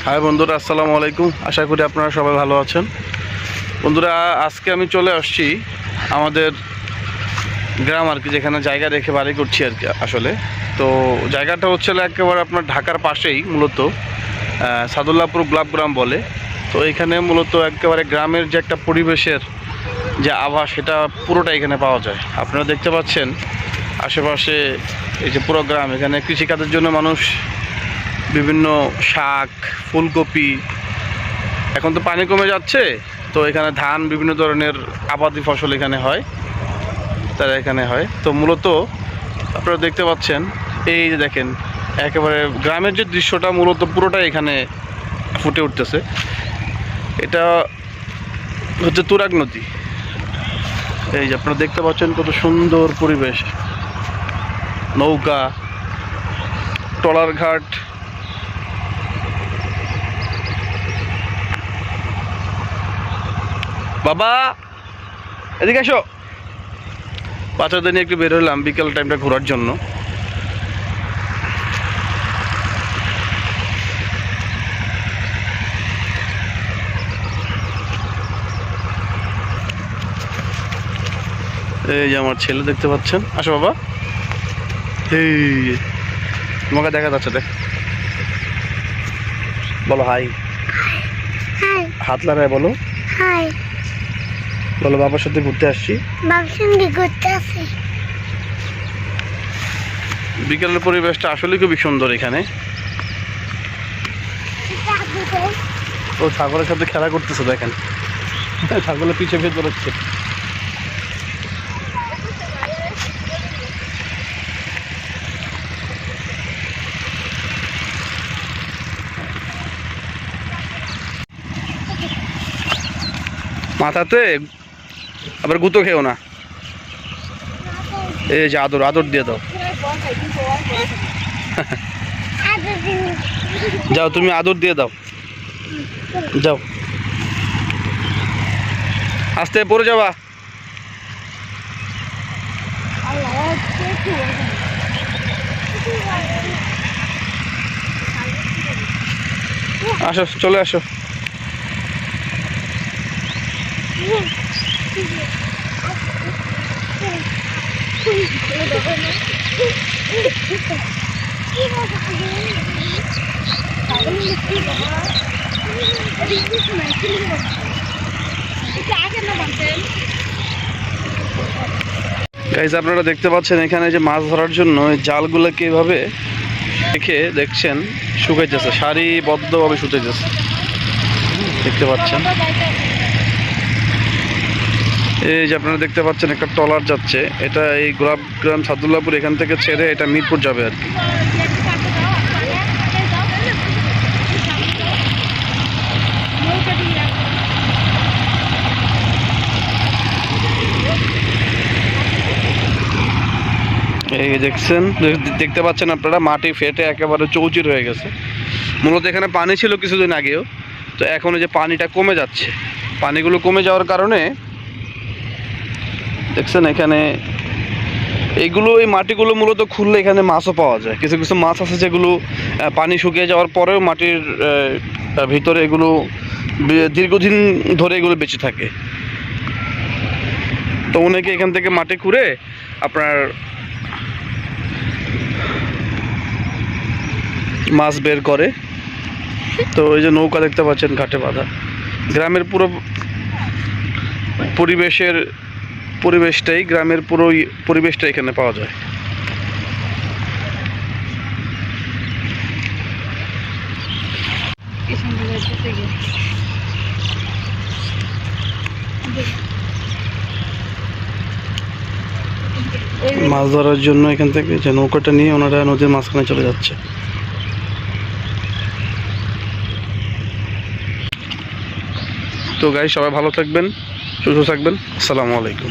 High বন্ধুরা, আসসালামু আলাইকুম। আশা করি আপনারা সবাই ভালো আছেন। বন্ধুরা, আজকে আমি চলে আসছি আমাদের গ্রাম আর কি, যেখানে জায়গা রেখে বাড়ি করছি আর কি। আসলে তো জায়গাটা হচ্ছে একেবারে আপনার ঢাকার পাশেই, মূলত সাদুল্লাপুর গোলাপগ্রাম বলে। তো এখানে মূলত একেবারে গ্রামের যে একটা পরিবেশের যে আভাস, সেটা পুরোটা এখানে পাওয়া যায়। আপনারা দেখতে পাচ্ছেন আশেপাশে এই যে পুরো গ্রাম, এখানে কৃষিকাজের জন্য মানুষ বিভিন্ন শাক, ফুলকপি, এখন তো পানি কমে যাচ্ছে, তো এখানে ধান, বিভিন্ন ধরনের আবাদি ফসল এখানে হয়, তারা এখানে হয়। তো মূলত আপনারা দেখতে পাচ্ছেন, এই যে দেখেন একেবারে গ্রামের যে দৃশ্যটা, মূলত পুরোটাই এখানে ফুটে উঠতেছে। এটা হচ্ছে তুরাগ নদী। এই যে আপনারা দেখতে পাচ্ছেন কত সুন্দর পরিবেশ, নৌকা, ট্রলার ঘাট। বাবা এদিকে এসো। বাচ্চাদের নিয়ে একটু বের হলাম বিকেল টাইমটা ঘোরার জন্য। এই যে আমার ছেলে দেখতে পাচ্ছেন, আসো বাবা। এই তোমাকে দেখা যাচ্ছে, দেখ, বলো হাই। হাত লাগায় বলো হাই। বলো বাবার সাথে ঘুরতে আসছি। বাবার সঙ্গে ঘুরতে আসি। বিকেলের পরিবেশটা আসলে খুবই সুন্দর এখানে। ও ছাগলের সাথে খেলা করতেছে, দেখেন ছাগলের পিছে ভেদ বেরোচ্ছে। মাথাতে আবার গুঁতো খেও না। এই যে আদর আদর দিয়ে দাও। যাও, তুমি আদর দিয়ে দাও, যাও। আস্তে পড়ে যাবা। আসো, চলে আসো। গাইস, আপনারা দেখতে পাচ্ছেন এখানে যে মাছ ধরার জন্য জালগুলোকে এভাবে রেখে দেখছেন শুকাইতেছে, সারিবদ্ধভাবে শুকাইতেছে, দেখতে পাচ্ছেন। এই যে আপনারা দেখতে পাচ্ছেন একটা ট্রলার যাচ্ছে, এটা এই গোলাপগ্রাম সাদুল্লাপুর এখান থেকে ছেড়ে এটা মিরপুর যাবে আর কি। এই দেখছেন, দেখতে পাচ্ছেন আপনারা মাটি ফেটে একেবারে চৌচির হয়ে গেছে। মূলত এখানে পানি ছিল কিছুদিন আগেও, তো এখন যে পানিটা কমে যাচ্ছে, পানিগুলো কমে যাওয়ার কারণে দেখছেন এখানে এইগুলো, এই মাটিগুলো মূলত খুললে এখানে মাছও পাওয়া যায়। কিছু কিছু মাছ আছে যেগুলো পানি শুকিয়ে যাওয়ার পরেও মাটির ভিতরে এগুলো দীর্ঘদিন ধরে এগুলো বেঁচে থাকে। তো অনেকে এখান থেকে মাটি খুঁড়ে আপনার মাছ বের করে। তো এই যে নৌকা দেখতে পাচ্ছেন ঘাটে বাঁধা। গ্রামের পুরো গ্রামের পুরো পরিবেশটা এখানে পাওয়া যায়। মাছ ধরার জন্য এখান থেকে যে নৌকাটা নিয়ে ওনারা নদীর মাঝখানে চলে যাচ্ছে। তো গাইস, সবাই ভালো থাকবেন, সুস্থ থাকবেন। আসসালামু আলাইকুম।